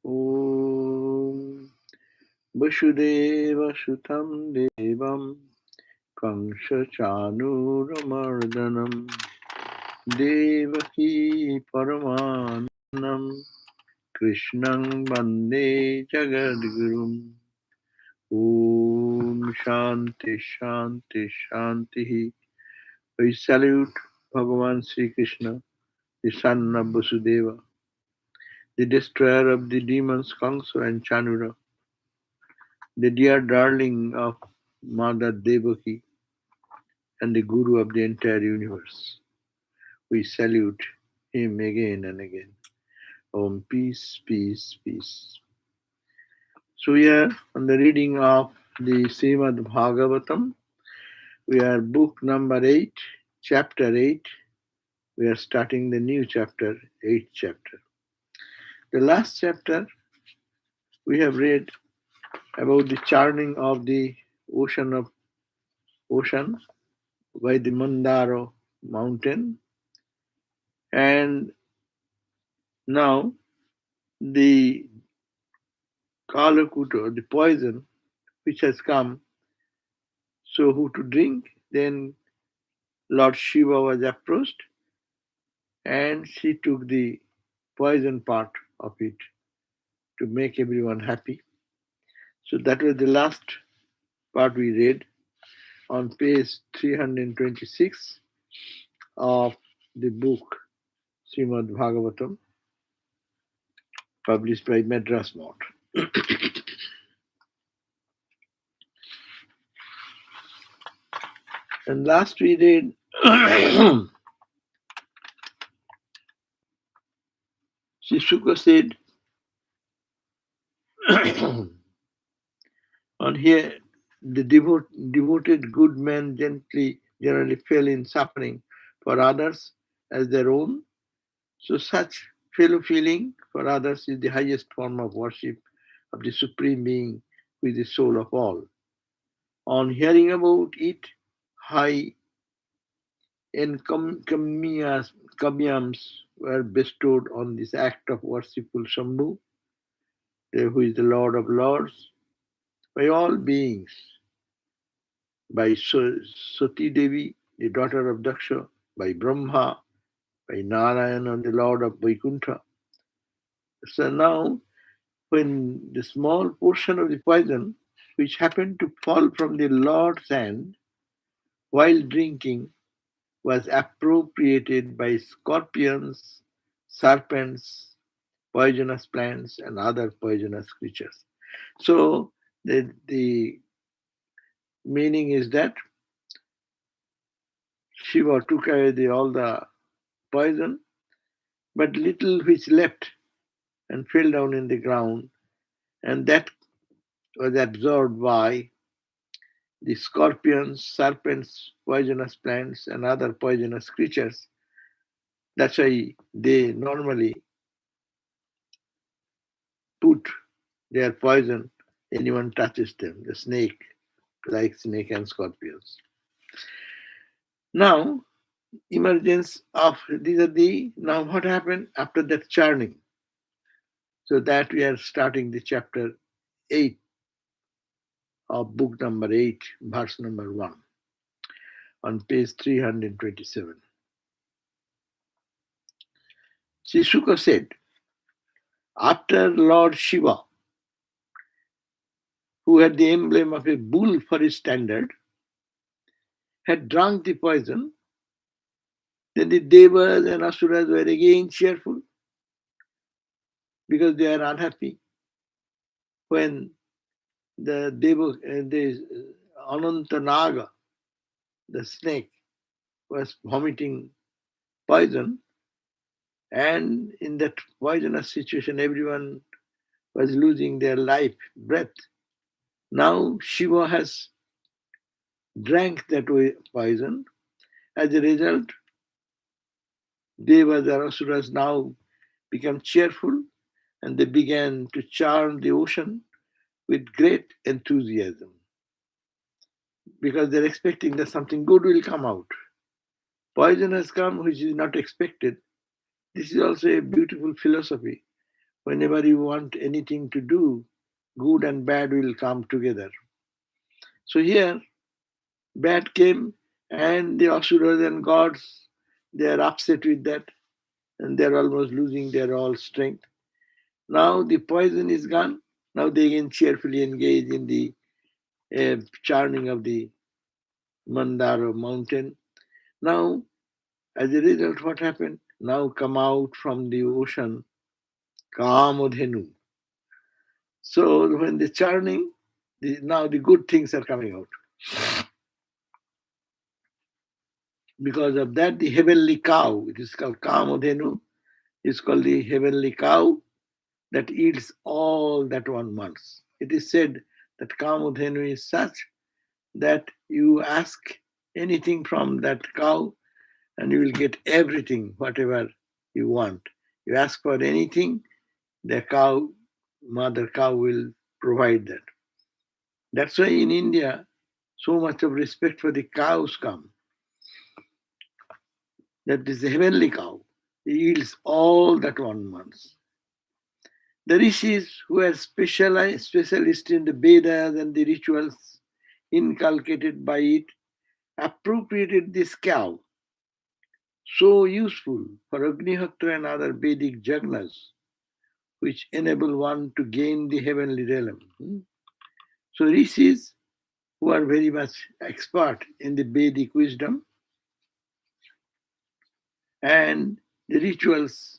Om Vasudeva Sutam Devam Kamsa Chanuramardanam Devaki Paramanam Krishnang Bande Jagadgurum Om Shanti Shanti Shanti. We salute Bhagavan Sri Krishna, the son of Vasudeva, the destroyer of the demons Kamsa and Chanura, the dear darling of Mother Devaki, and the Guru of the entire universe. We salute him again and again. Om, peace, peace, peace. So we are on the reading of the Srimad Bhagavatam. We are book number 8, chapter 8. We are starting the new chapter, 8th chapter. The last chapter we have read about the churning of the ocean by the Mandara mountain, and now the Kalakuta, the poison which has come, so who to drink? Then Lord Shiva was approached and she took the poison part of it to make everyone happy. So that was the last part we read on page 326 of the book Srimad Bhagavatam, published by Madras Mott. And last we read Sri said on here the devoted good man generally fell in suffering for others as their own. So such fellow feeling for others is the highest form of worship of the Supreme Being, who is the soul of all. On hearing about it, high encomiums were bestowed on this act of worshipful Shambhu, who is the Lord of Lords, by all beings, by Sati Devi, the daughter of Daksha, by Brahma, by Narayana, the Lord of Vaikuntha. So now, when the small portion of the poison, which happened to fall from the Lord's hand while drinking, was appropriated by scorpions, serpents, poisonous plants, and other poisonous creatures. So the meaning is that Shiva took away all the poison, but little which left and fell down in the ground, and that was absorbed by the scorpions, serpents, poisonous plants, and other poisonous creatures. That's why they normally put their poison anyone touches them, the snake, like snake and scorpions. Now, emergence of these are the now what happened after that churning. So that we are starting the chapter 8 of book number 8, verse number 1, on page 327. Sri Shuka said, after Lord Shiva, who had the emblem of a bull for his standard, had drunk the poison, then the Devas and Asuras were again cheerful because they are unhappy. When the Anantanaga, the snake, was vomiting poison, and in that poisonous situation, everyone was losing their life, breath. Now Shiva has drank that poison. As a result, Devas and Asuras now become cheerful and they began to charm the ocean with great enthusiasm because they're expecting that something good will come out. Poison has come which is not expected. This is also a beautiful philosophy. Whenever you want anything to do, good and bad will come together. So here, bad came, and the asuras and gods, they are upset with that, and they're almost losing their all strength. Now the poison is gone. Now they can cheerfully engage in the churning of the Mandara mountain. Now, as a result, what happened? Now come out from the ocean Kamodhenu. So when the churning, now the good things are coming out. Because of that, the heavenly cow, it is called Kamodhenu, is called the heavenly cow that eats all that one wants. It is said that Kamodhenu is such that you ask anything from that cow and you will get everything, whatever you want. You ask for anything, the cow, mother cow will provide that. That's why in India, so much of respect for the cows come. That is the heavenly cow. It yields all that one wants. The rishis who are specialists in the Vedas and the rituals inculcated by it appropriated this cow, so useful for Agnihotra and other Vedic jagnas, which enable one to gain the heavenly realm. So rishis who are very much expert in the Vedic wisdom and the rituals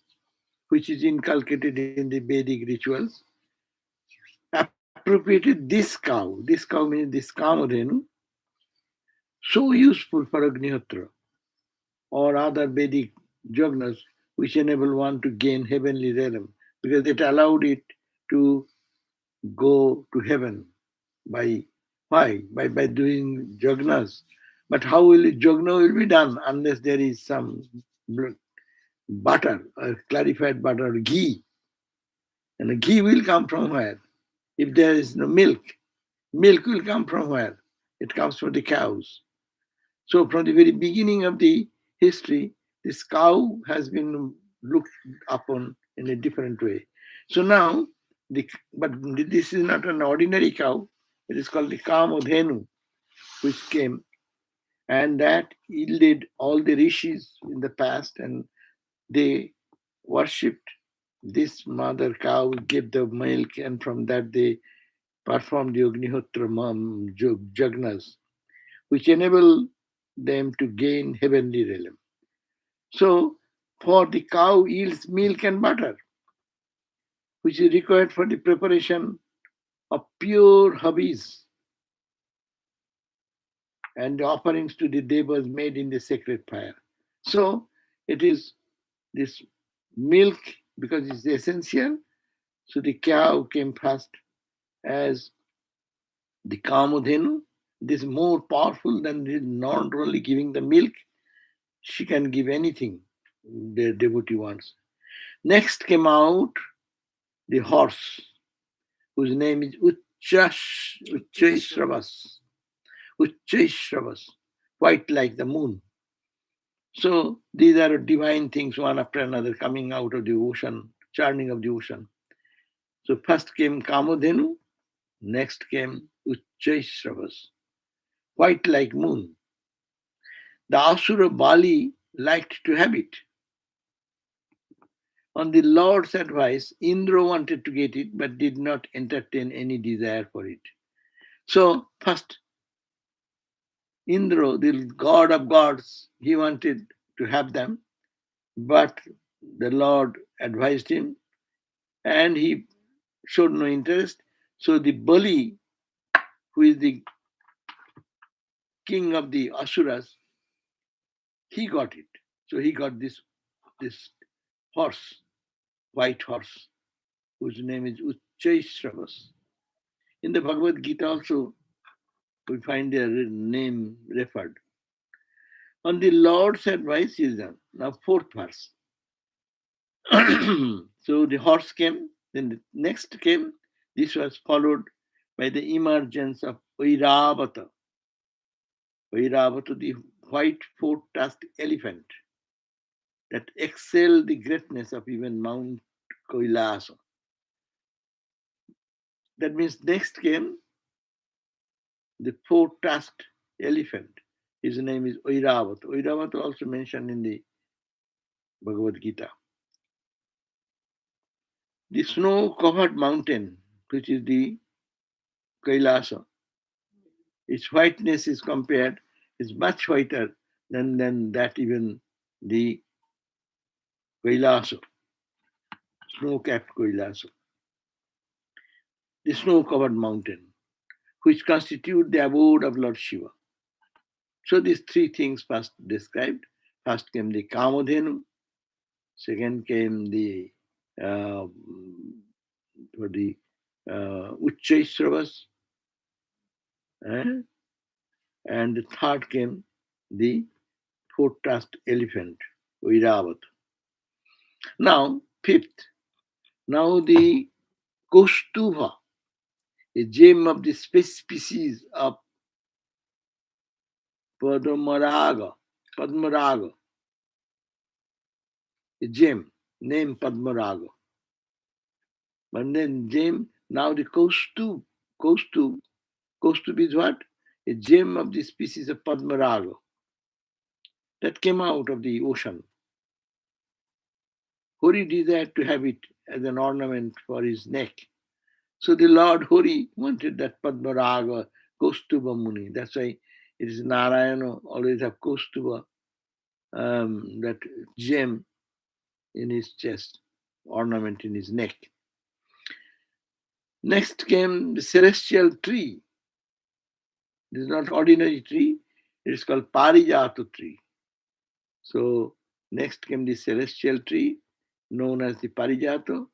which is inculcated in the Vedic rituals, appropriated this cow. This cow means this Kamadhenu, so useful for Agnihotra or other Vedic jagnas, which enable one to gain heavenly realm, because it allowed it to go to heaven by why? By doing jagnas. But how will jagna will be done unless there is some butter, clarified butter, ghee? And the ghee will come from where? If there is no milk, milk will come from where? It comes from the cows. So from the very beginning of the history, this cow has been looked upon in a different way. So now, but this is not an ordinary cow. It is called the Kamodhenu, which came, and that yielded all the rishis in the past, and they worshipped this mother cow, gave the milk, and from that they performed the Agnihotra jagnas, which enable them to gain heavenly realm. So, for the cow yields milk and butter, which is required for the preparation of pure habis and the offerings to the devas made in the sacred fire. So, it is this milk, because it's essential, so the cow came first as the Kamodhenu. This is more powerful than not only giving the milk, she can give anything the devotee wants. Next came out the horse, whose name is Uchchaishravas, white like the moon. So these are divine things, one after another, coming out of the ocean, churning of the ocean. So first came Kamodhenu, next came Uchchaishravas, white like moon. The Asura Bali liked to have it. On the Lord's advice, Indra wanted to get it but did not entertain any desire for it. So, first, Indra, the god of gods, he wanted to have them, but the Lord advised him and he showed no interest. So, the Bali, who is the king of the Asuras, he got it. So, he got this horse, white horse, whose name is Uchchaishravas. In the Bhagavad Gita also, we find their name referred. On the Lord's advice is done. Now, fourth verse. So the horse came, then the next came. This was followed by the emergence of Airavata. Airavata, the white four-tusked elephant that excelled the greatness of even Mount Kailasa. That means next came the four-tusked elephant. His name is Oiravat. Oiravat also mentioned in the Bhagavad Gita. The snow-covered mountain, which is the Kailasa, its whiteness is compared, is much whiter than that even the Kailasa, snow-capped Kailasa, the snow-covered mountain, which constitute the abode of Lord Shiva. So these three things first described. First came the Kamadhenu, second came the uh, for the Uchchaisravas, eh? And the third came the four-tusked elephant, Vairavat. Now, fifth, now the Kaustuva, a gem of the species of Padmaraga, a gem named Padmaraga. But then gem, now the Kaustub is what? A gem of the species of Padmaraga that came out of the ocean. Hori desired to have it as an ornament for his neck. So the Lord Hori wanted that Padmaraga, Kaustuba Muni. That's why it is Narayana always have Kaustuba, that gem in his chest, ornament in his neck. Next came the celestial tree. This is not ordinary tree. It is called Parijata tree. So next came the celestial tree, known as the Parijata.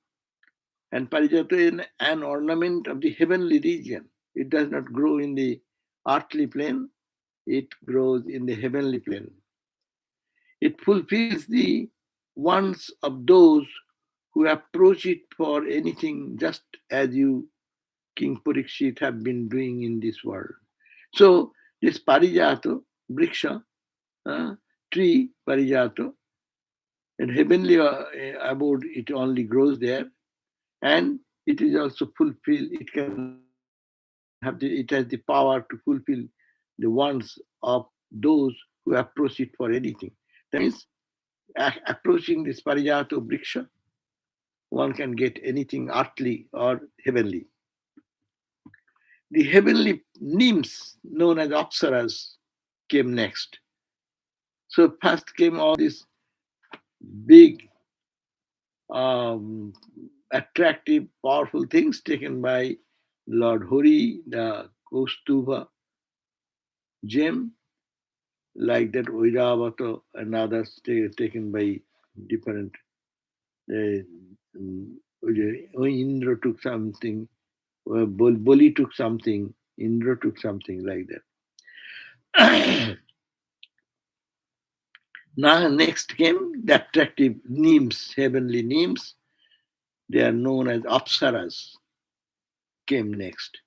And Parijata is an ornament of the heavenly region. It does not grow in the earthly plane. It grows in the heavenly plane. It fulfills the wants of those who approach it for anything, just as you, King Parikshit, have been doing in this world. So this Parijato, Briksha, tree Parijato, and heavenly abode, it only grows there, and it is also fulfilled. It can have it has the power to fulfill the wants of those who approach it for anything. That means approaching this Parijato Briksha, one can get anything earthly or heavenly. The heavenly nymphs, known as Apsaras, came next. So first came all these big, um, attractive, powerful things taken by Lord Hori, the Kaustuva gem, like that Oiravata and others taken by different. Uh, Indra took something, Boli took something, Indra took something like that. Now next came the attractive nymphs, heavenly nymphs. They are known as apsaras. Came next,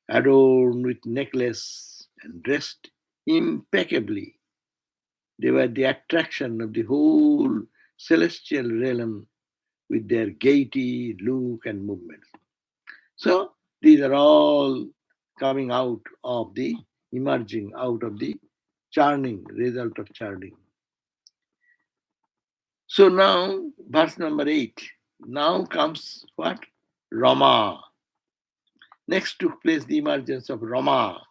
adorned with necklace and dressed impeccably. They were the attraction of the whole celestial realm with their gaiety, look, and movements. So these are all coming out of the, emerging out of the churning, result of churning. So now, verse number 8. Now comes what? Rama. Next took place the emergence of Rama,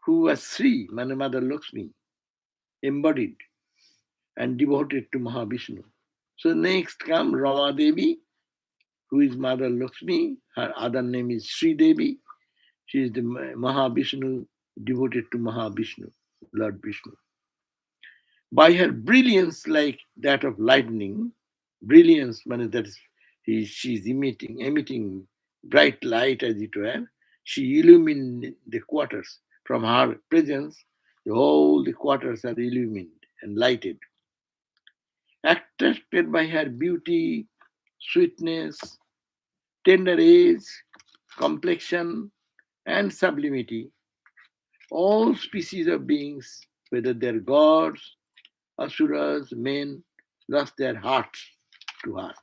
who was Sri, Mother Lakshmi, embodied and devoted to Mahavishnu. So next comes Rama Devi, who is Mother Lakshmi. Her other name is Sri Devi. She is the Mahavishnu, devoted to Mahavishnu, Lord Vishnu. By her brilliance like that of lightning, brilliance means that she is emitting bright light as it were, she illumined the quarters. From her presence, all the quarters are illumined and lighted. Attracted by her beauty, sweetness, tender age, complexion, and sublimity, all species of beings, whether they're gods, asuras, men, lost their hearts to her.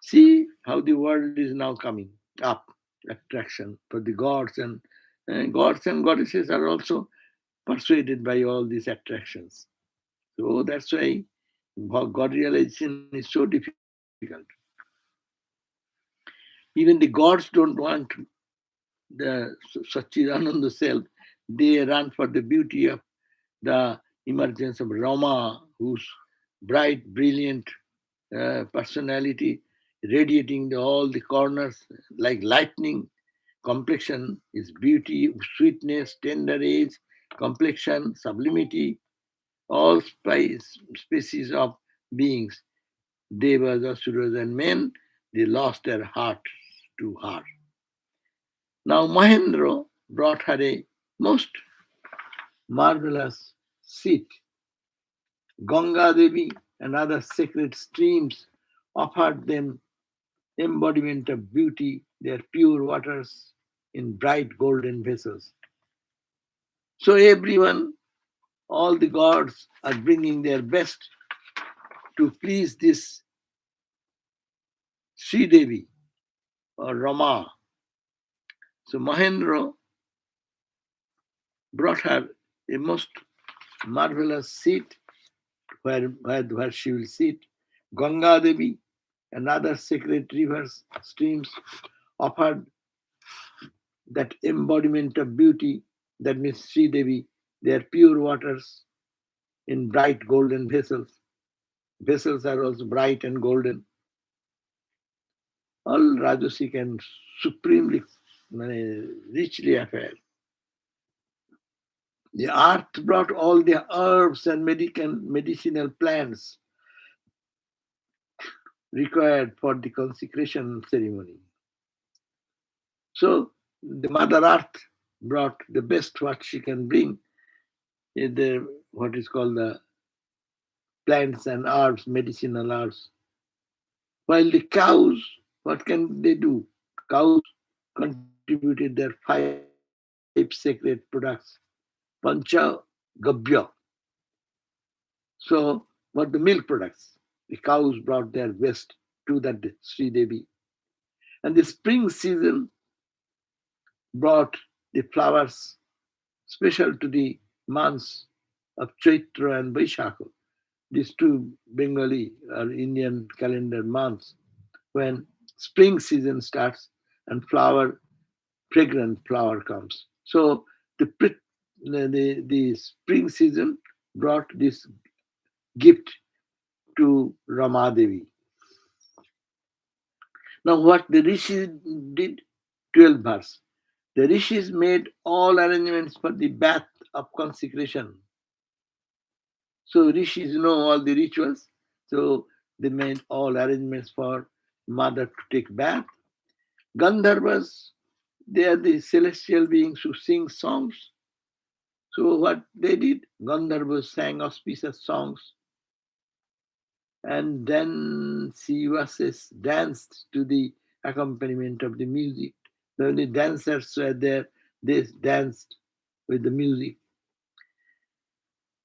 See how the world is now coming. up attraction for the gods, and gods and goddesses are also persuaded by all these attractions. So that's why God realization is so difficult. Even the gods don't want the Satchidananda self. They run for the beauty of the emergence of Rama, whose bright, brilliant personality radiating all the corners like lightning. Complexion is beauty, sweetness, tender age, complexion, sublimity, all species of beings, devas, asuras, and men, they lost their heart to her. Now Mahendra brought her a most marvelous seat. Ganga Devi and other sacred streams offered them embodiment of beauty, their pure waters in bright golden vessels. So everyone, all the gods are bringing their best to please this Sri Devi or Rama. So Mahendra brought her a most marvelous seat where she will sit. Ganga Devi and other sacred rivers, streams offered that embodiment of beauty, that means Sri Devi, their pure waters in bright golden vessels. Vessels are also bright and golden. All Rajasic and supremely richly affair. The earth brought all the herbs and medicinal plants required for the consecration ceremony. So the Mother Earth brought the best what she can bring, the what is called the plants and herbs, medicinal herbs. While the cows, what can they do? Cows contributed their 5 sacred products, pancha gabya. So, what the milk products? The cows brought their best to that Sri Devi. And the spring season brought the flowers special to the months of Chaitra and Vaishakha, these two Bengali or Indian calendar months, when spring season starts and fragrant flower comes. So the spring season brought this gift to Ramadevi. Now, what the rishis did, 12 verse. The rishis made all arrangements for the bath of consecration. So, rishis know all the rituals. So, they made all arrangements for mother to take bath. Gandharvas, they are the celestial beings who sing songs. So, what they did, Gandharvas sang auspicious songs. And then Sivases danced to the accompaniment of the music. When the dancers were there, they danced with the music.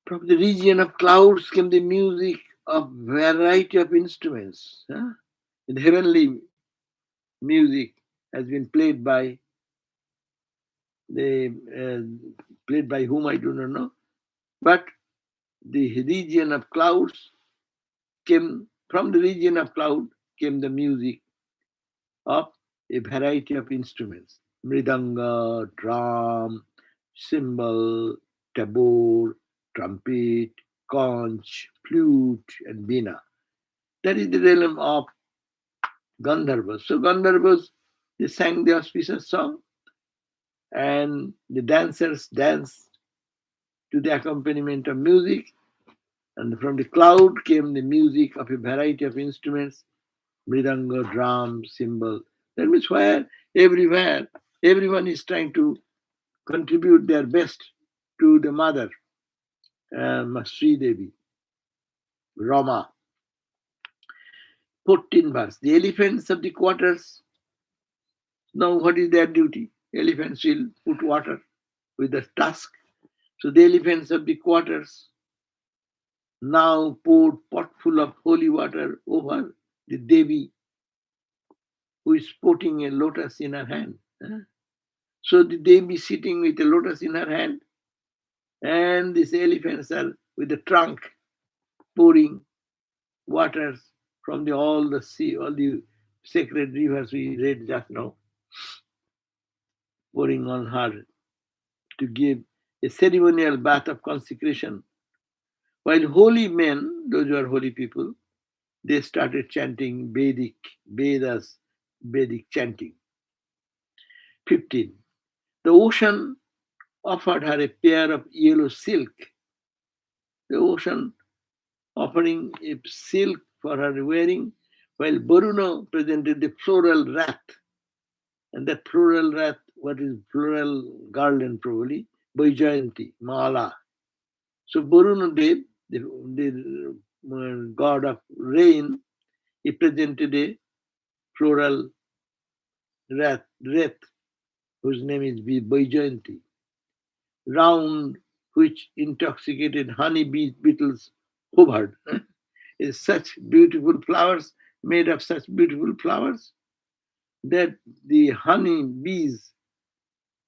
From the region of clouds came the music of variety of instruments. Huh? The heavenly music has been the played by whom I do not know. But the region of clouds came from the region of cloud came the music of a variety of instruments: mridanga, drum, cymbal, tabor, trumpet, conch, flute, and veena. That is the realm of Gandharvas. So Gandharvas, they sang the auspicious song, and the dancers danced to the accompaniment of music, and from the cloud came the music of a variety of instruments: mridanga, drum, cymbal. That means everywhere, everyone is trying to contribute their best to the mother, Sri Devi, Rama. 14 verse. The elephants of the quarters, now what is their duty? Elephants will put water with the tusk. So the elephants of the quarters now poured pot full of holy water over the Devi who is putting a lotus in her hand. So the Devi sitting with a lotus in her hand, and these elephants are with the trunk pouring waters from all the sea, all the sacred rivers we read just now, pouring on her to give a ceremonial bath of consecration. While holy men, those who are holy people, they started chanting Vedas, Vedic chanting. 15. The ocean offered her a pair of yellow silk. The ocean offering a silk for her wearing, while Varuna presented the floral wreath. And that floral wreath, what is floral garland probably? Vaijayanti, Mala. So Varuna Dev, the god of rain, he presented a floral wreath, whose name is Vaijayanti, round which intoxicated honey beetles hovered. Is such beautiful flowers, made of such beautiful flowers, that the honey bees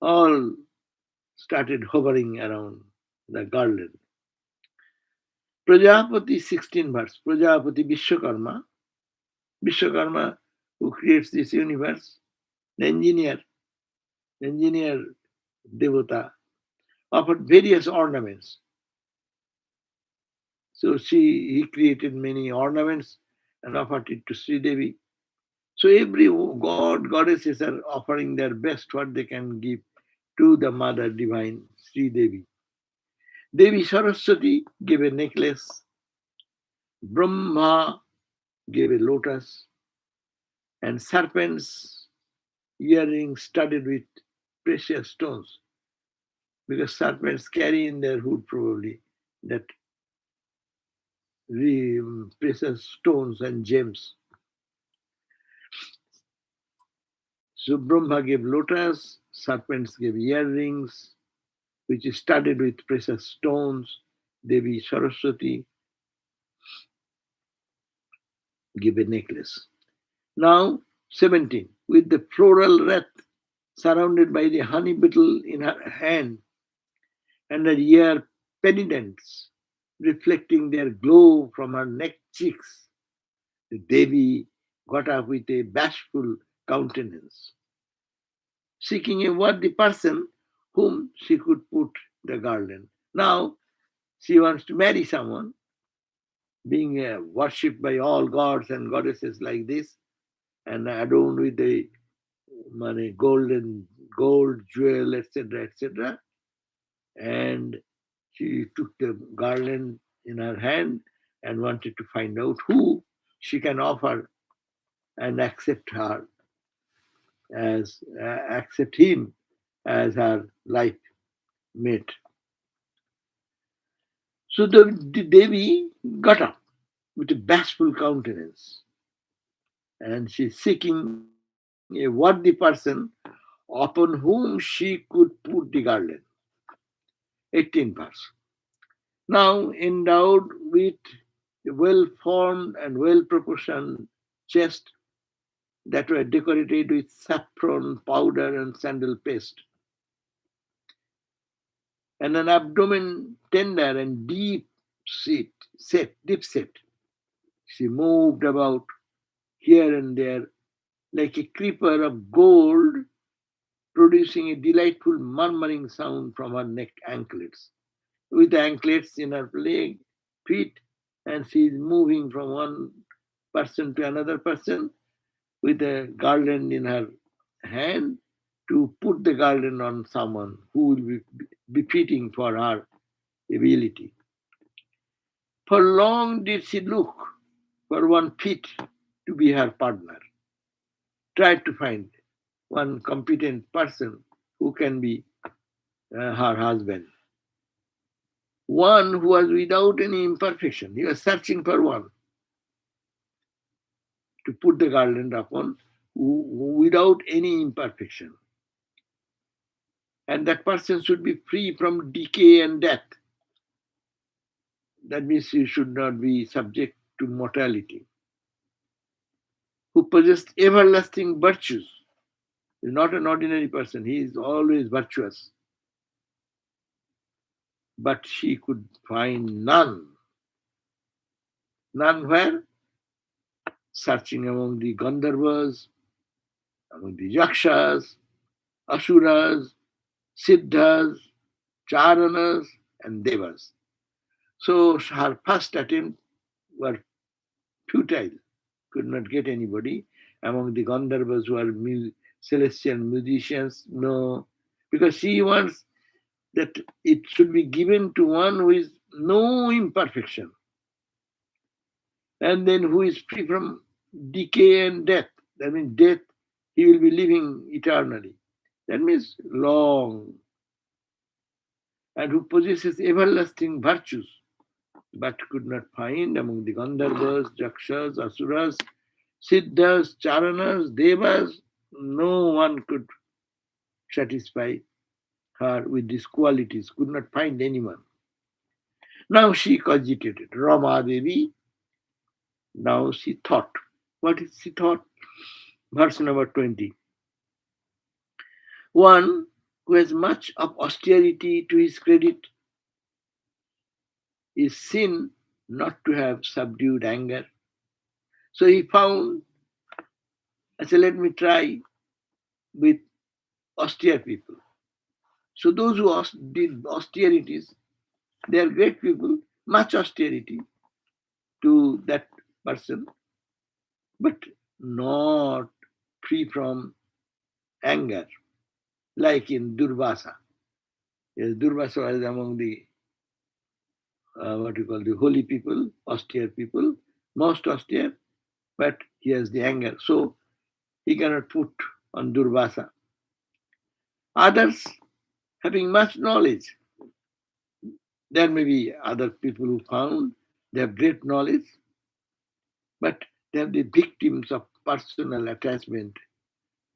all started hovering around the garland. Prajapati, 16 verse. Prajapati Vishwakarma who creates this universe, the engineer devata, offered various ornaments. So he created many ornaments and offered it to Sri Devi. So every goddesses are offering their best what they can give to the Mother Divine, Sri Devi. Devi Saraswati gave a necklace. Brahma gave a lotus. And serpents' earrings studded with precious stones. Because serpents carry in their hood probably that precious stones and gems. So Brahma gave lotus, serpents gave earrings, which is studded with precious stones. Devi Saraswati gave a necklace. Now, 17, with the floral wreath surrounded by the honey beetle in her hand and her ear pendants reflecting their glow from her neck cheeks, the Devi got up with a bashful countenance, seeking a worthy person whom she could put the garland. Now, she wants to marry someone, being worshipped by all gods and goddesses like this, and adorned with the gold, jewel, etc., etc. And she took the garland in her hand and wanted to find out who she can offer and accept him as her life mate. So the Devi got up with a bashful countenance, and she's seeking a worthy person upon whom she could put the garland. 18th verse. Now endowed with a well-formed and well-proportioned chest that were decorated with saffron powder and sandal paste, and an abdomen tender and set. She moved about here and there like a creeper of gold, producing a delightful murmuring sound from her neck anklets. With anklets in her feet, and she is moving from one person to another person with a garland in her hand to put the garland on someone who will be befitting for her ability. For long did she look for one fit to be her partner, tried to find one competent person who can be her husband. One who was without any imperfection. He was searching for one to put the garland upon without any imperfection. And that person should be free from decay and death. That means he should not be subject to mortality. who possessed everlasting virtues. He is not an ordinary person, he is always virtuous. But she could find none. None where? Searching among the Gandharvas, among the Yakshas, Asuras, Siddhas, Charanas, and Devas. So her first attempt were futile, could not get anybody. Among the Gandharvas who are celestial musicians, no, because she wants that it should be given to one who is no imperfection, and then who is free from decay and death. That means death, he will be living eternally. That means long, and who possesses everlasting virtues, but could not find among the Gandharvas, Jakshas, Asuras, Siddhas, Charanas, Devas, no one could satisfy her with these qualities, could not find anyone. Now she cogitated. Rama Devi, now she thought. What is she thought? Verse number 20. One who has much of austerity to his credit is sin not to have subdued anger. So he found, I said, let me try with austere people. So those who did austerities, they are great people, much austerity to that person, but not free from anger, like in Durvasa. Yes, Durvasa is among the what you call the holy people, austere people, most austere, but he has the anger. So he cannot put on Durvasa. Others having much knowledge. There may be other people who found they have great knowledge, but they are the victims of personal attachment,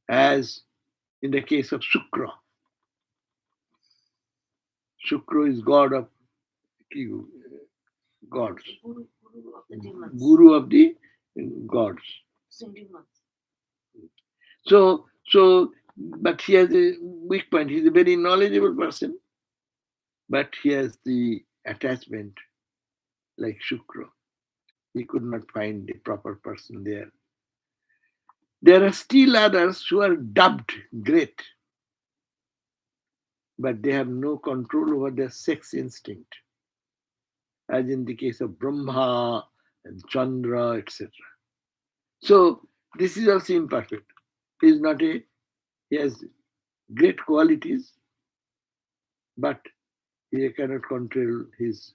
as in the case of Shukra. Shukra is god of gods, guru of the gods. So, but he has a weak point. He's a very knowledgeable person, but he has the attachment like Shukra. He could not find the proper person there. There are still others who are dubbed great, but they have no control over their sex instinct, as in the case of Brahma and Chandra, etc. So this is also imperfect. He has great qualities, but he cannot control his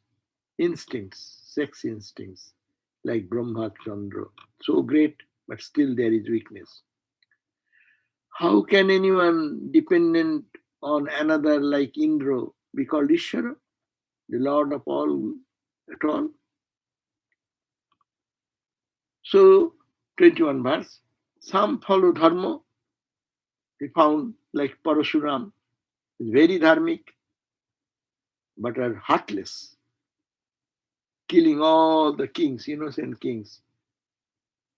instincts, sex instincts, like Brahma, Chandra. So great, but still there is weakness. How can anyone dependent on another like Indra be called Ishvara, the Lord of all at all? So, 21 verse, some follow dharma. We found like Parashuram is very dharmic, but are heartless, killing all the kings, innocent kings.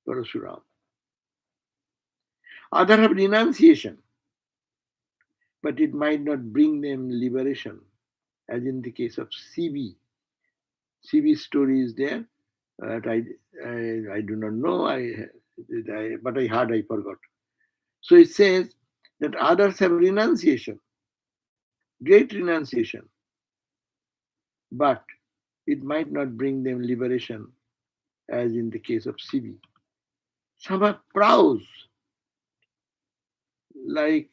Parashuram. Others have renunciation, but it might not bring them liberation, as in the case of CB. CB's story is there, but I do not know, but I heard, I forgot. So it says that others have renunciation, great renunciation, but it might not bring them liberation, as in the case of CB. Some have prows, like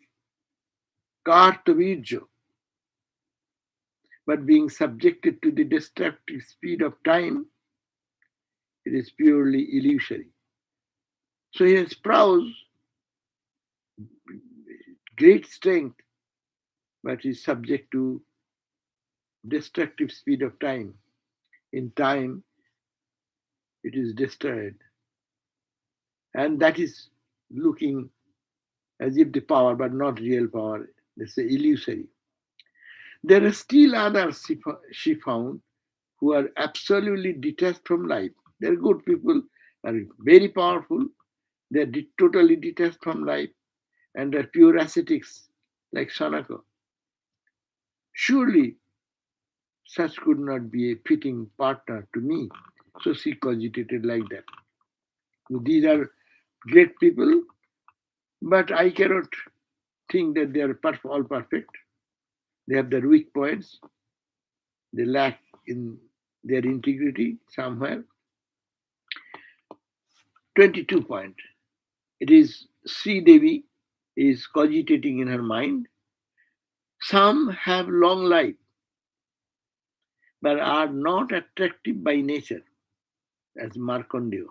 Kartavirja, but being subjected to the destructive speed of time, it is purely illusory. So he has prows, great strength, but is subject to destructive speed of time. In time, it is destroyed. And that is looking as if the power, but not real power. Let's say illusory. There are still others she found who are absolutely detached from life. They're good people, are very powerful, They are totally detached from life and are pure ascetics like Sanaka. Surely such could not be a fitting partner to me. So she cogitated like that. These are great people, but I cannot think that they are all perfect. They have their weak points. They lack in their integrity somewhere. 22 point. It is Sri Devi is cogitating in her mind. Some have long life, but are not attractive by nature, as Markandeya.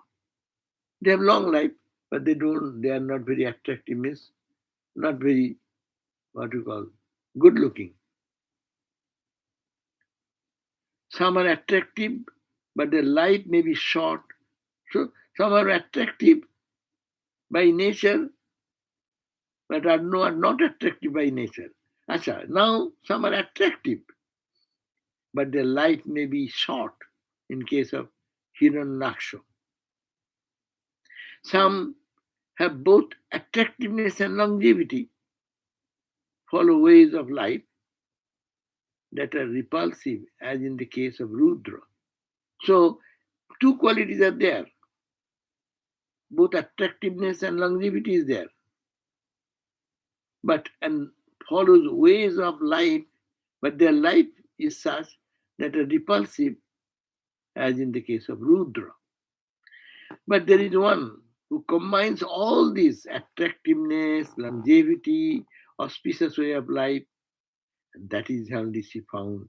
They have long life, but they are not very attractive, means not very, what you call, good looking. Some are attractive, but their life may be short. So some are attractive by nature, but are not attractive by nature. Acha, now some are attractive, but their life may be short in case of Hiranyaksha. Some have both attractiveness and longevity, follow ways of life that are repulsive, as in the case of Rudra. So, two qualities are there. Both attractiveness and longevity is there. And follows ways of life, but their life is such that are repulsive, as in the case of Rudra. But there is one who combines all this attractiveness, longevity, auspicious way of life, and that is only she found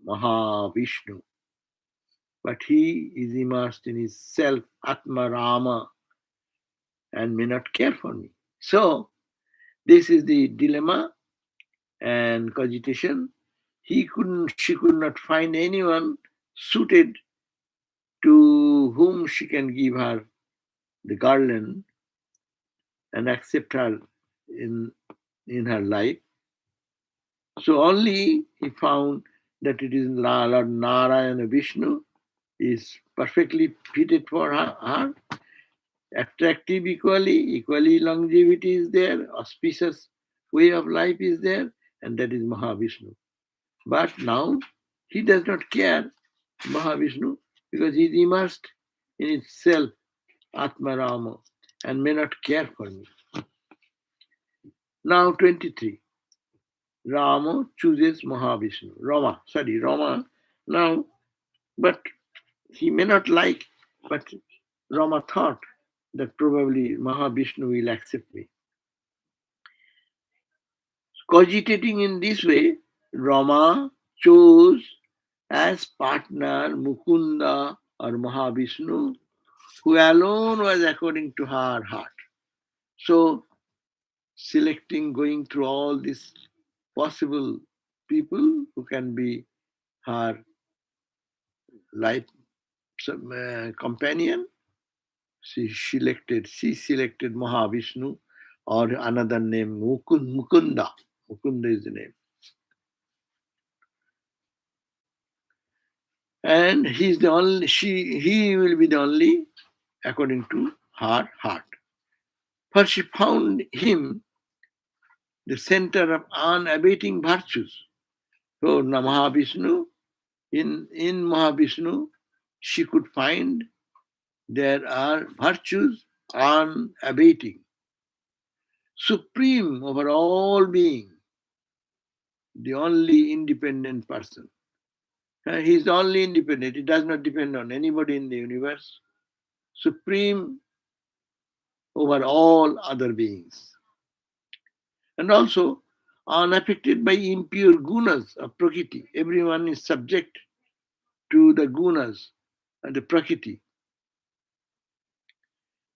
Mahavishnu. But he is immersed in his self, Atma Rama, and may not care for me. So, this is the dilemma and cogitation. She could not find anyone suited to whom she can give her the garland and accept her in her life. So only he found that it is Lord Narayana Vishnu is perfectly fitted for her. Attractive equally longevity is there, auspicious way of life is there, and that is Mahavishnu. But now he does not care, Mahavishnu, because he is immersed in itself, Atma Rama, and may not care for me. Now 23. Rama chooses Mahavishnu. Rama. Now, but he may not like, but Rama thought that probably Mahavishnu will accept me. Cogitating in this way, Rama chose as partner Mukunda or Mahavishnu, who alone was according to her heart. So, going through all these possible people who can be her life companion, she selected Mahavishnu, or another name Mukunda. Mukunda is the name. And he will be the only according to her heart. For she found him the center of unabating virtues. So Mahavishnu, in Mahavishnu, she could find there are virtues unabating, supreme over all being, the only independent person. He is only independent. He does not depend on anybody in the universe. Supreme over all other beings. And also unaffected by impure gunas of Prakriti. Everyone is subject to the gunas and the Prakriti.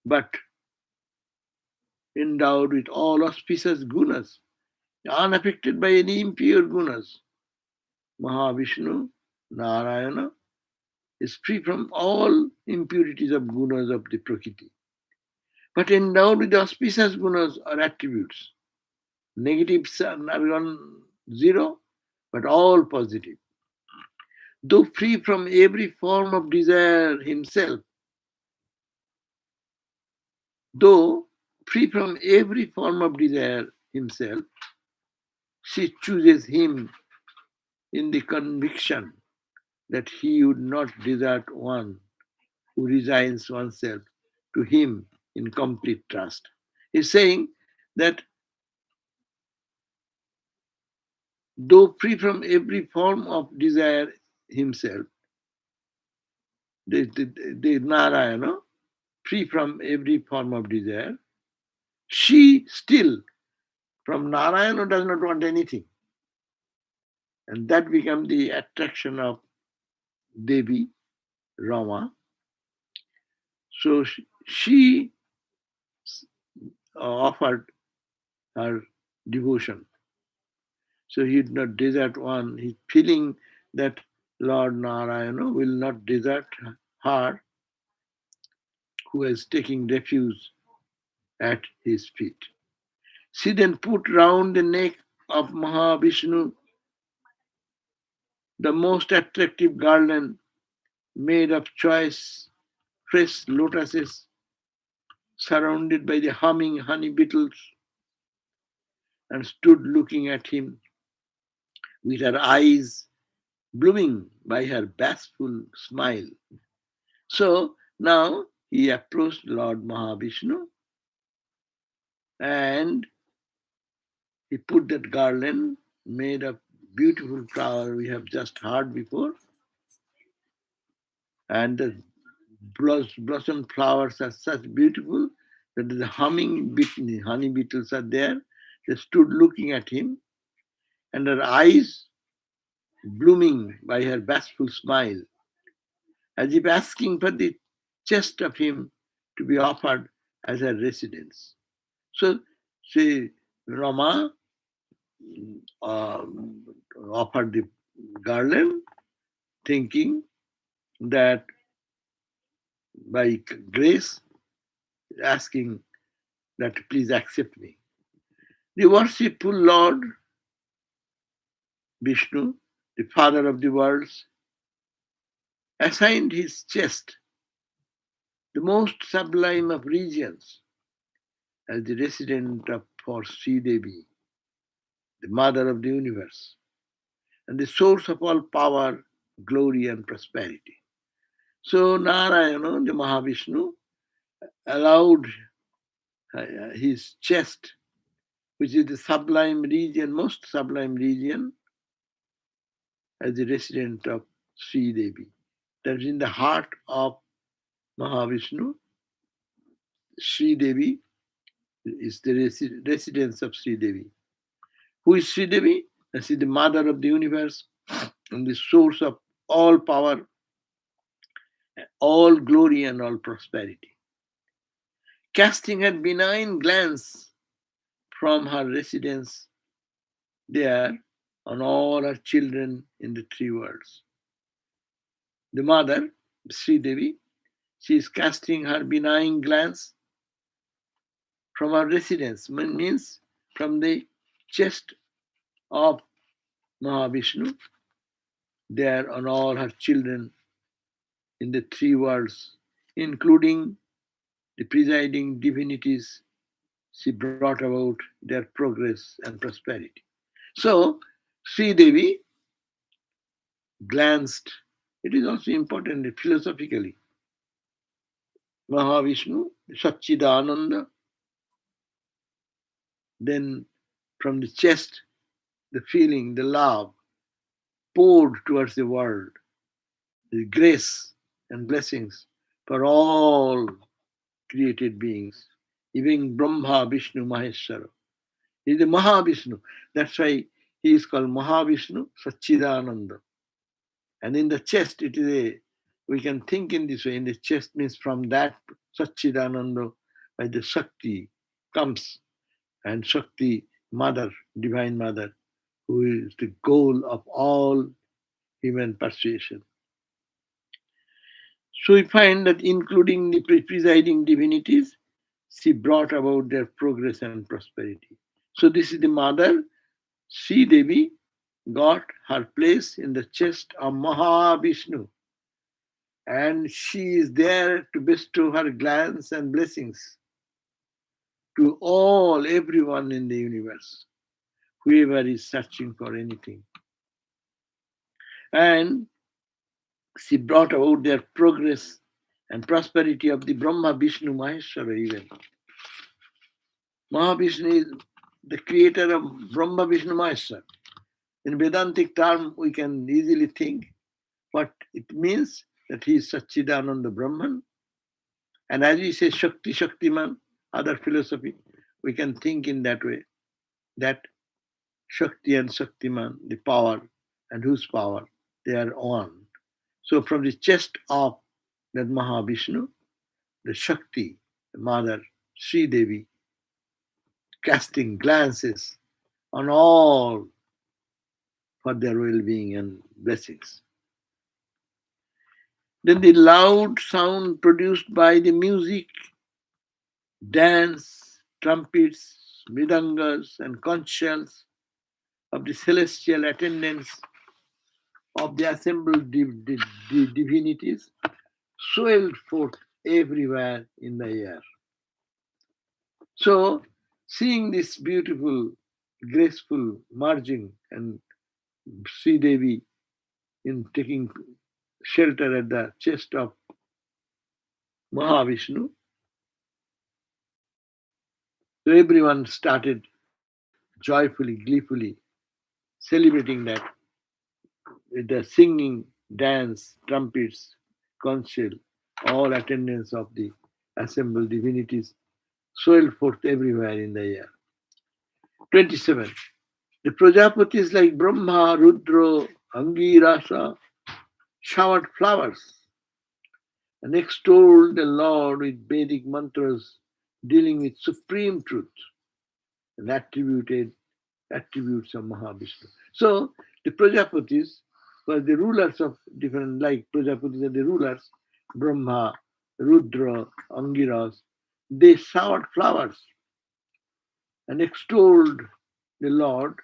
But endowed with all auspicious gunas, unaffected by any impure gunas. Mahavishnu, Narayana, is free from all impurities of gunas of the Prakriti, but endowed with auspicious gunas or attributes. Negatives are on zero, but all positive. Though free from every form of desire himself, Though free from every form of desire himself, she chooses him in the conviction that he would not desert one who resigns oneself to him in complete trust. He's saying that though free from every form of desire himself, the Narayana, free from every form of desire, she still, from Narayana, does not want anything. And that becomes the attraction of Devi, Rama. So she offered her devotion. So he did not desert one. He's feeling that Lord Narayana will not desert her who is taking refuge at his feet. She then put round the neck of Mahavishnu the most attractive garland made of choice fresh lotuses surrounded by the humming honey beetles and stood looking at him with her eyes blooming by her bashful smile. So now he approached Lord Mahavishnu and he put that garland made of beautiful flower we have just heard before. And the blossom flowers are such beautiful that the honey beetles are there. They stood looking at him and her eyes blooming by her bashful smile, as if asking for the chest of him to be offered as her residence. So she, Rama, uh, offered the garland, thinking that by grace, asking that please accept me. The worshipful Lord Vishnu, the father of the worlds, assigned his chest, the most sublime of regions, as the resident of for Sri Devi, the mother of the universe, and the source of all power, glory, and prosperity. So Narayana, the Mahavishnu, allowed his chest, which is the sublime region, most sublime region, as the resident of Sri Devi. That is in the heart of Mahavishnu. Sri Devi is the residence of Sri Devi. Who is Sri Devi? She is the mother of the universe and the source of all power, all glory, and all prosperity. Casting her benign glance from her residence there on all her children in the three worlds. The mother, Sri Devi, she is casting her benign glance from her residence, means from the chest of Mahavishnu, there on all her children in the three worlds, including the presiding divinities. She brought about their progress and prosperity. So, Sri Devi glanced, it is also important philosophically. Mahavishnu, Satchidananda, then from the chest, the feeling, the love poured towards the world, the grace and blessings for all created beings, even Brahma, Vishnu, Maheshwara. He is the Mahavishnu. That's why he is called Mahavishnu Satchidananda. And in the chest, it is we can think in this way. In the chest means from that Satchidananda, by the Shakti comes, and Shakti, Mother, Divine Mother, who is the goal of all human persuasion. So we find that including the presiding divinities, she brought about their progress and prosperity. So this is the mother, Sri Devi, got her place in the chest of Mahavishnu. And she is there to bestow her glance and blessings to all, everyone in the universe, whoever is searching for anything. And she brought about their progress and prosperity of the Brahma, Vishnu, Maheshwara even. Mahavishnu is the creator of Brahma, Vishnu, Maheshwara. In Vedantic term, we can easily think what it means that he is Satchidananda Brahman. And as we say Shakti, Shaktiman, other philosophy, we can think in that way, that Shakti and Shaktiman, the power, and whose power, they are one. So from the chest of that Mahavishnu, the Shakti, the mother, Sri Devi, casting glances on all for their well-being and blessings. Then the loud sound produced by the music, dance, trumpets, mridangas, and conch shells of the celestial attendants of the assembled divinities swelled forth everywhere in the air. So, seeing this beautiful, graceful merging and Sri Devi in taking shelter at the chest of Mahavishnu, so everyone started joyfully, gleefully celebrating that with the singing, dance, trumpets, conch shell, all attendants of the assembled divinities swelled forth everywhere in the air. 27. The Prajapatis like Brahma, Rudra, Angirasa showered flowers and extolled the Lord with Vedic mantras dealing with supreme truth and attributed attributes of Mahavishnu. So the Prajapatis were the rulers of different, like Prajapatis are the rulers, Brahma, Rudra, Angiras. They showered flowers and extolled the Lord.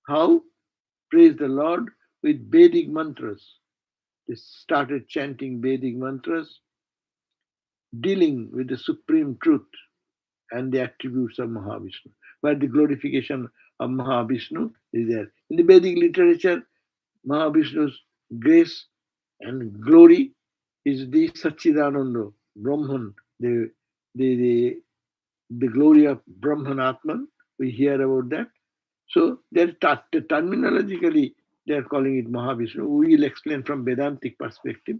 How? Praise the Lord with Vedic mantras. They started chanting Vedic mantras dealing with the supreme truth and the attributes of Mahavishnu, where the glorification of Mahavishnu is there. In the Vedic literature, Mahavishnu's grace and glory is the Satchidananda, Brahman, the, the glory of Brahman Atman. We hear about that. So they're terminologically they are calling it Mahavishnu. We will explain from Vedantic perspective.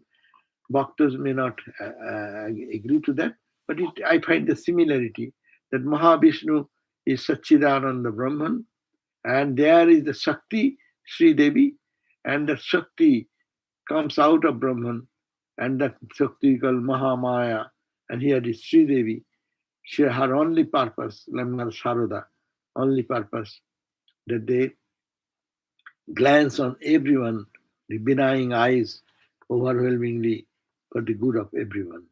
Bhaktas may not agree to that, but I find the similarity that Mahavishnu is Satchidananda Brahman, and there is the Shakti, Sri Devi, and the Shakti comes out of Brahman, and that Shakti is called Mahamaya, and here is Sri Devi. She, her only purpose, Lamar Sarada, only purpose, that they glance on everyone, the benign eyes, overwhelmingly for the good of everyone.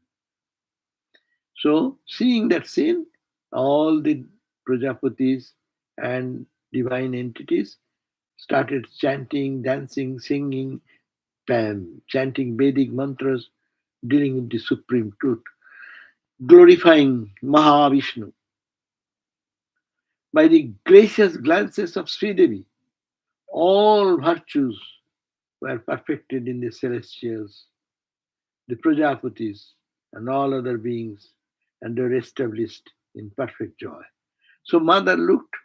So, seeing that scene, all the Prajapatis and divine entities started chanting, dancing, singing, chanting Vedic mantras, dealing with the supreme truth, glorifying Mahavishnu. By the gracious glances of Sri Devi, all virtues were perfected in the celestials, the Prajapatis, and all other beings, and were established in perfect joy. So mother looked,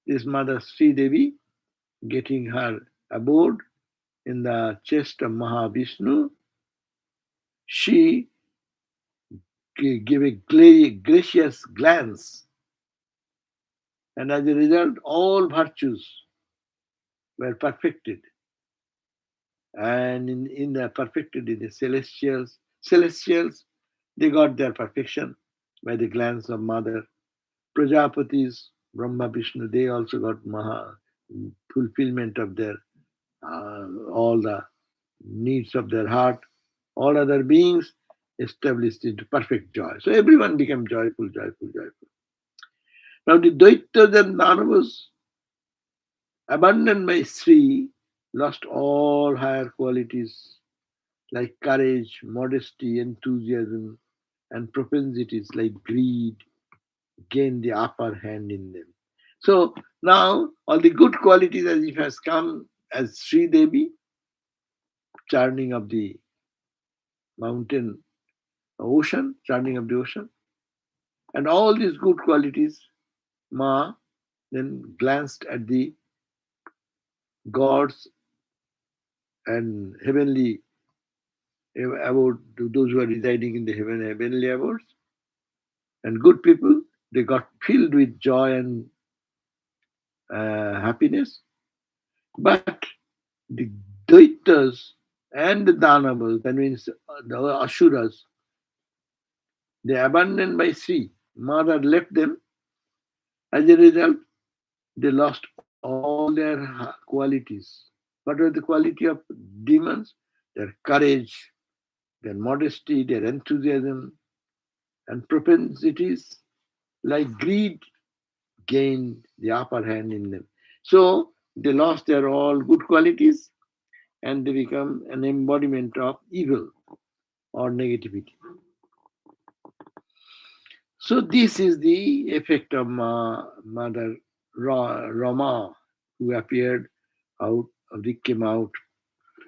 this mother Sri Devi, getting her abode in the chest of Mahavishnu. She gave a gracious glance, and as a result, all virtues were perfected. And in the perfected in the celestials, they got their perfection by the glance of mother. Prajapatis, Brahma, Vishnu, they also got fulfillment of their all the needs of their heart. All other beings established into perfect joy. So everyone became joyful, joyful, joyful. Now the Daityas and Danavas, abandoned by Sri, lost all higher qualities like courage, modesty, enthusiasm, and propensities like greed, gain the upper hand in them. So now all the good qualities as if has come as Sri Devi, churning of the mountain, ocean, churning of the ocean, and all these good qualities, Ma then glanced at the gods and heavenly abode, those who are residing in the heavenly abodes, and good people. They got filled with joy and happiness. But the Daitas and the Danavas, that means the Asuras, they abandoned by sea. Mother left them. As a result, they lost all their qualities. What were the quality of demons? Their courage, their modesty, their enthusiasm, and propensities like greed gained the upper hand in them. So they lost their all good qualities and they become an embodiment of evil or negativity. So this is the effect of Mother Rama, who appeared out, came out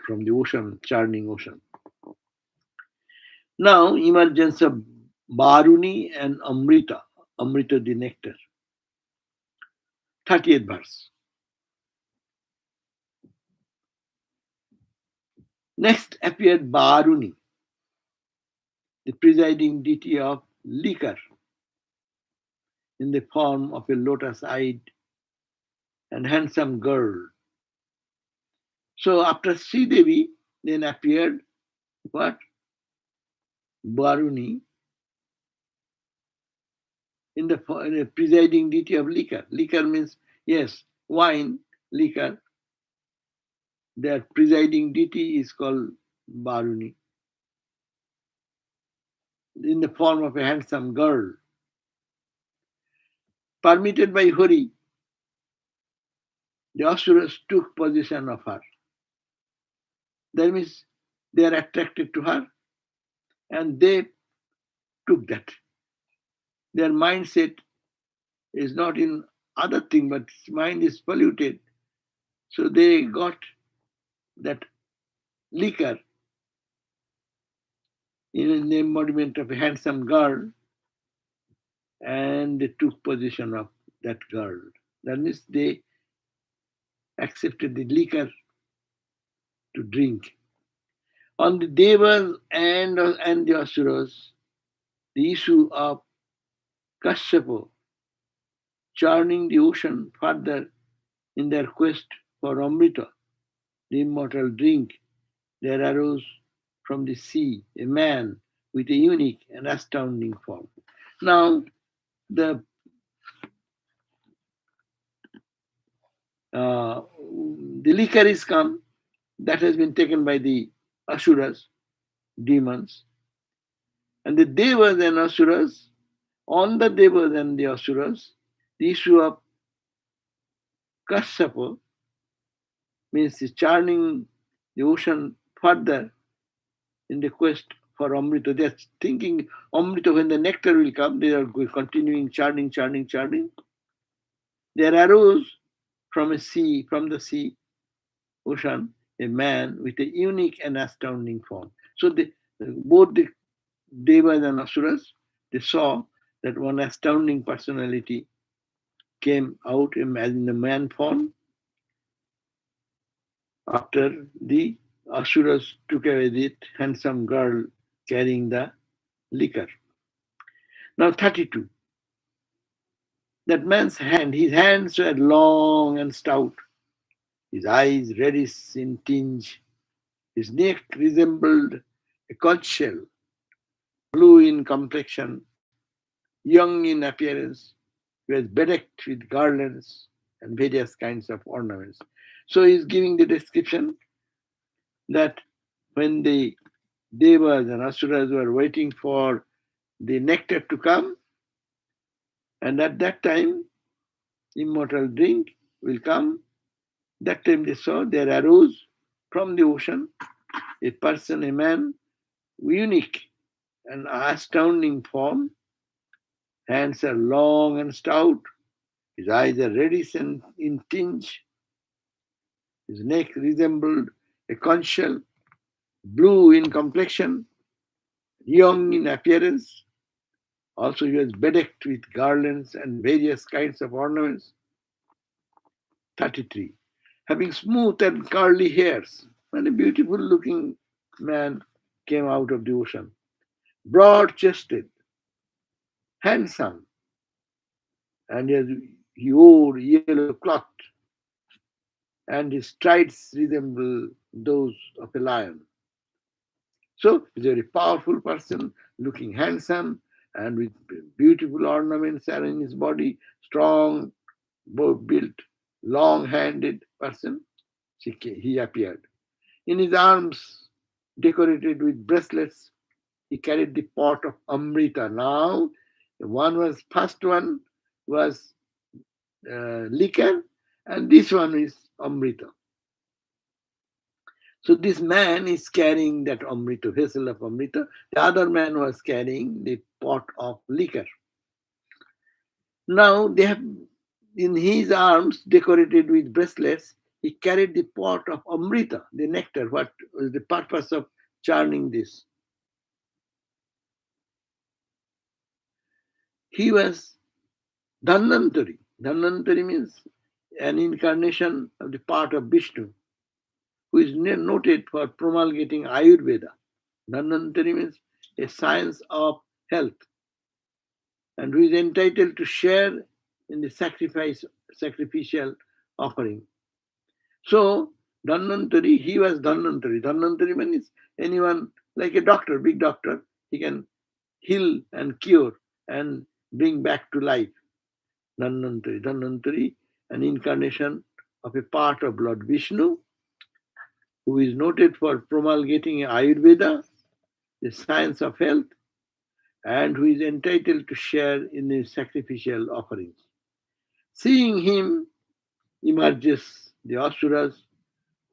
from the ocean, churning ocean. Now, emergence of Baruni and Amrita, Amrita the nectar. 30th verse. Next appeared Baruni, the presiding deity of liquor, in the form of a lotus-eyed and handsome girl. So after Sri Devi, then appeared what? Baruni, in the presiding deity of liquor. Liquor means, yes, wine, liquor. Their presiding deity is called Baruni, in the form of a handsome girl. Permitted by Hari, the Asuras took possession of her. That means they are attracted to her and they took that. Their mindset is not in other thing, but mind is polluted. So they got that liquor in the embodiment of a handsome girl and they took possession of that girl. That means they accepted the liquor to drink. On the Devas and the Asuras, the issue of Kashyapa churning the ocean further in their quest for Amrita, the immortal drink, there arose from the sea a man with a unique and astounding form. Now, the liquor is come, that has been taken by the Asuras, demons, and the Devas and Asuras, on the Devas and the Asuras, the issue of Kashyapa means churning the ocean further in the quest for Amrita. They're thinking Amrita, when the nectar will come, they are continuing churning. There arose from the sea, ocean, a man with a unique and astounding form. So both the Devas and Asuras, they saw that one astounding personality came out in a man form after the Asuras took away the handsome girl carrying the liquor. Now 32. That man's his hands were long and stout, his eyes reddish in tinge, his neck resembled a conch shell, blue in complexion, young in appearance. He was bedecked with garlands and various kinds of ornaments. So he's giving the description that when the Devas and Asuras were waiting for the nectar to come, and at that time, immortal drink will come. That time they saw there arose from the ocean a person, a man, unique and astounding form, Hands are long and stout. His eyes are reddish and in tinge. His neck resembled a conch shell, blue in complexion, young in appearance. Also, he was bedecked with garlands and various kinds of ornaments. 33. Having smooth and curly hairs, and a beautiful looking man came out of the ocean. Broad chested, handsome, and he wore yellow cloth, and his strides resemble those of a lion. So he's a very powerful person, looking handsome, and with beautiful ornaments around his body, strong, built, long-handed person. He appeared. In his arms, decorated with bracelets, he carried the pot of Amrita. Now, first one was liquor, and this one is Amrita. So this man is carrying that Amrita, vessel of Amrita. The other man was carrying the pot of liquor. Now they have in his arms, decorated with bracelets, he carried the pot of Amrita, the nectar. What was the purpose of churning this? He was Dhanvantari. Dhanvantari means an incarnation of the part of Vishnu, who is noted for promulgating Ayurveda. Dhanvantari means a science of health, and who is entitled to share in the sacrificial offering. So, Dhanvantari, he was Dhanvantari. Dhanvantari means anyone like a doctor, big doctor, he can heal and cure and bring back to life. Dhanvantari. Dhanvantari, an incarnation of a part of Lord Vishnu, who is noted for promulgating Ayurveda, the science of health, and who is entitled to share in the sacrificial offerings. Seeing him emerges the Asuras,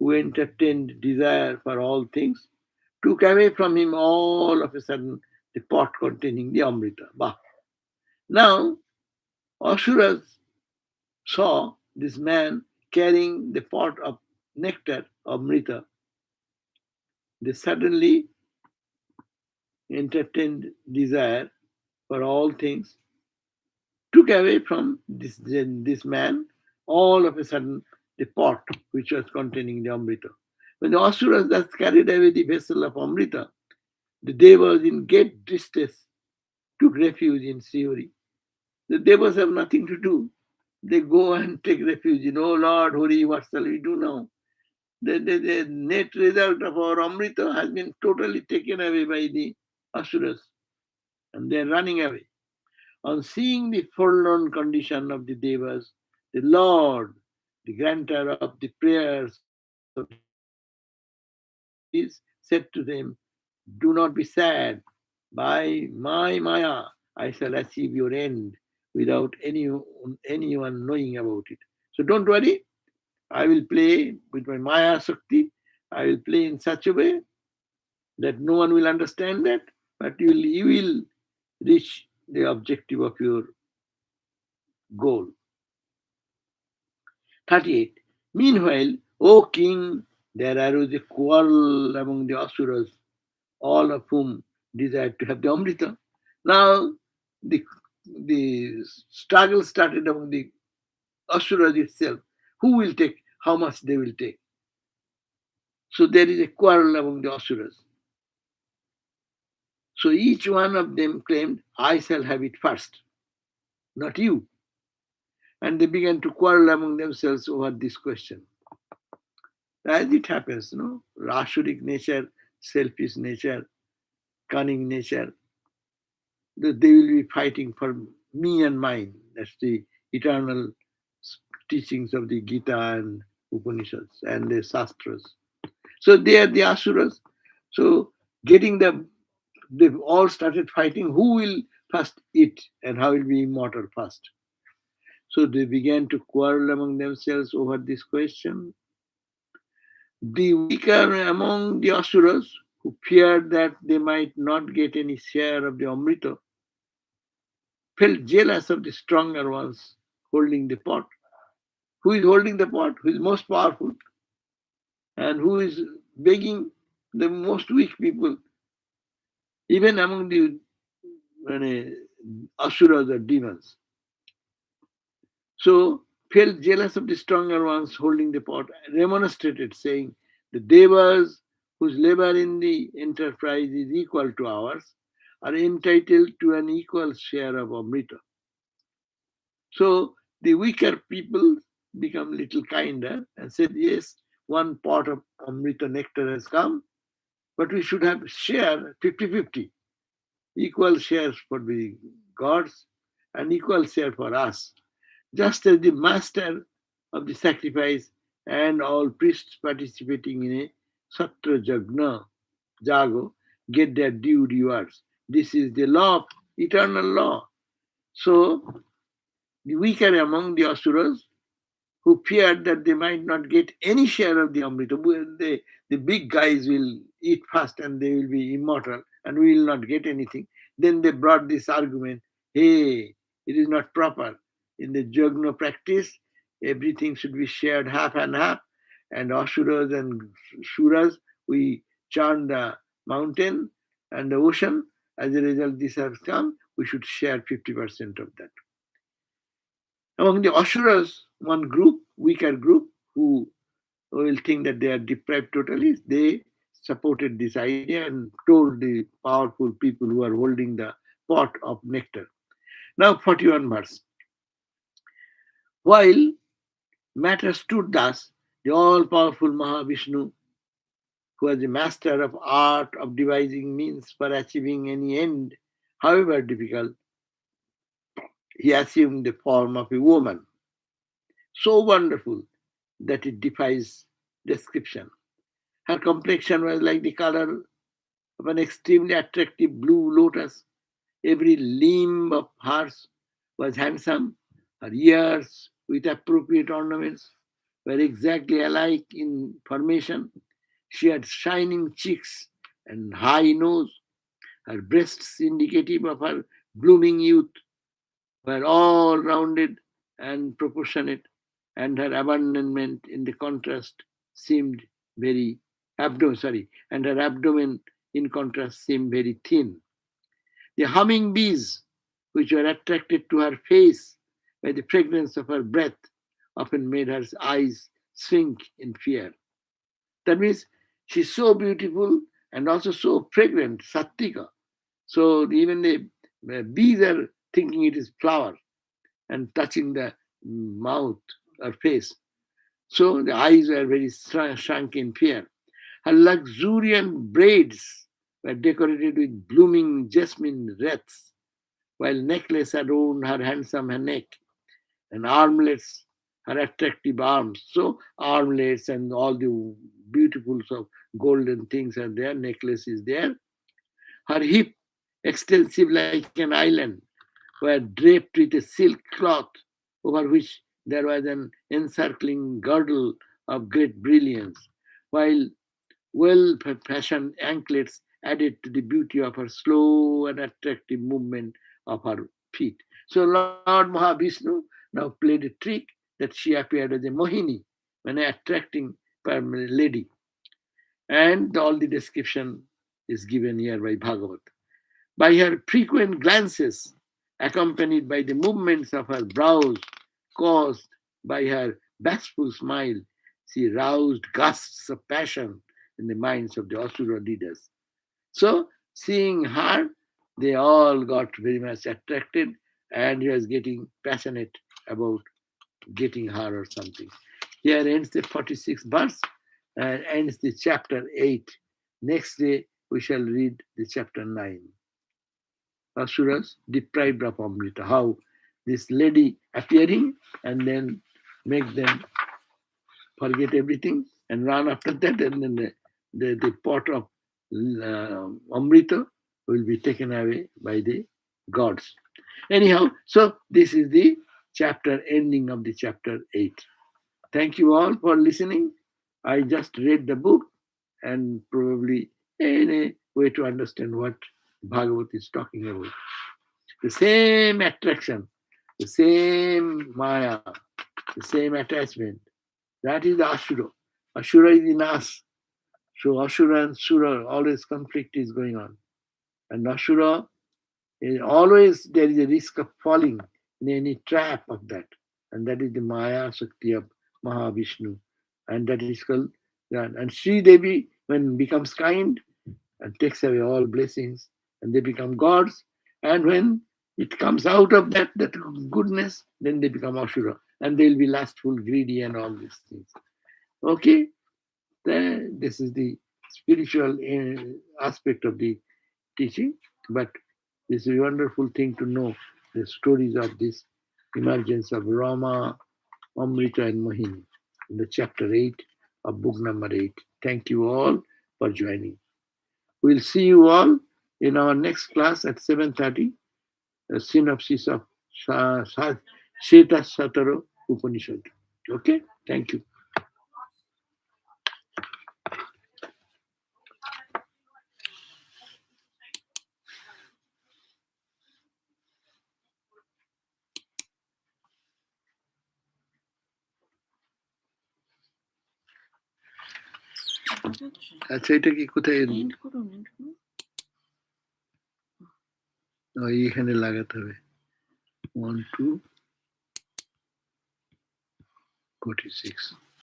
who entertained desire for all things, took away from him all of a sudden the pot containing the Amrita. Bah. Now, Asuras saw this man carrying the pot of nectar, Amrita. They suddenly entertained desire for all things, took away from this man all of a sudden the pot which was containing the Amrita. When the Asuras thus carried away the vessel of Amrita, the Devas in great distress took refuge in Sriori. The Devas have nothing to do. They go and take refuge in, oh Lord, Hori, what shall we do now? The net result of our Amrita has been totally taken away by the Asuras, and they are running away. On seeing the forlorn condition of the Devas, the Lord, the grantor of the prayers of the devotees, said to them, do not be sad. By my Maya, I shall achieve your end without anyone knowing about it. So don't worry, I will play with my Maya Shakti. I will play in such a way that no one will understand that, but you will reach the objective of your goal. 38. Meanwhile, O king, there arose a quarrel among the Asuras, all of whom desired to have the Amrita. Now, the struggle started among the Asuras itself. Who will take, how much they will take. So there is a quarrel among the Asuras. So each one of them claimed, I shall have it first, not you. And they began to quarrel among themselves over this question. As it happens, no? Rashuric nature, selfish nature, cunning nature, that they will be fighting for me and mine. That's the eternal teachings of the Gita and Upanishads and the Shastras. So they are the Asuras. So they've all started fighting who will first eat and how will be immortal first. So they began to quarrel among themselves over this question. The weaker among the Asuras, who feared that they might not get any share of the Amrita, felt jealous of the stronger ones holding the pot. Who is holding the pot? Who is most powerful? And who is begging the most weak people? Even among the asuras or demons. So felt jealous of the stronger ones holding the pot, remonstrated, saying, the devas whose labor in the enterprise is equal to ours are entitled to an equal share of Amrita. So the weaker people become little kinder and said, yes, one pot of Amrita nectar has come, but we should have share 50-50, equal shares for the gods and equal share for us. Just as the master of the sacrifice and all priests participating in a Satra Jagna, Jago, get their due rewards. This is the law, eternal law. So the weaker among the asuras who feared that they might not get any share of the Amrita. The big guys will eat fast and they will be immortal and we will not get anything. Then they brought this argument, hey, it is not proper. In the Jagna practice, everything should be shared half and half. And Asuras and Shuras, we chant the mountain and the ocean. As a result, this has come. We should share 50% of that. Among the Asuras, one group, weaker group, who will think that they are deprived totally, they supported this idea and told the powerful people who are holding the pot of nectar. Now, 41 verse. While matters stood thus, the all-powerful Mahavishnu, who was the master of art of devising means for achieving any end, however difficult, he assumed the form of a woman, so wonderful that it defies description. Her complexion was like the color of an extremely attractive blue lotus. Every limb of hers was handsome. Her ears, with appropriate ornaments, were exactly alike in formation. She had shining cheeks and high nose. Her breasts, indicative of her blooming youth, were all rounded and proportionate, and her abandonment in the contrast seemed very and her abdomen in contrast seemed very thin. The humming bees, which were attracted to her face by the fragrance of her breath, often made her eyes shrink in fear. That means she's so beautiful and also so fragrant, sattika. So even the bees are thinking it is flower and touching the mouth or face. So the eyes were very shrunk in fear. Her luxuriant braids were decorated with blooming jasmine wreaths, while necklace adorned her handsome neck, and armlets her attractive arms. So armlets and all the beautiful of golden things are there, necklace is there. Her hip, extensive like an island, were draped with a silk cloth over which there was an encircling girdle of great brilliance, while well-fashioned anklets added to the beauty of her slow and attractive movement of her feet. So Lord Mahavishnu now played a trick that she appeared as a Mohini, an attracting lady. And all the description is given here by Bhagavatam. By her frequent glances, accompanied by the movements of her brows, caused by her bashful smile, she roused gusts of passion in the minds of the Asura leaders. So, seeing her, they all got very much attracted, and he was getting passionate about getting her or something. Here ends the 46th verse and ends the chapter 8. Next day, we shall read the chapter 9. Asuras deprived of Amrita. How this lady appearing and then make them forget everything and run after that, and then the pot of Amrita will be taken away by the gods. Anyhow, so this is the chapter ending of the chapter 8. Thank you all for listening. I just read the book and probably in a way to understand what Bhagavat is talking about. The same attraction, the same maya, the same attachment. That is the Asura. Asura is in us. So Asura and Sura, always conflict is going on. And Asura, always there is a risk of falling in any trap of that. And that is the Maya Shakti of Mahavishnu. And that is called, and Sri Devi, when becomes kind and takes away all blessings, and they become gods. And when it comes out of that goodness, then they become Asura. And they'll be lustful, greedy, and all these things. Okay? This is the spiritual aspect of the teaching, but this is a wonderful thing to know the stories of this emergence of Rama, Amrita, and Mohini in the chapter 8 of book number 8. Thank you all for joining. We'll see you all in our next class at 7:30, a synopsis of Sheta Satara Upanishad. Okay? Thank you. আচ্ছা এটা কি কোথায় এইখানে লাগাতে হবে 1 2 46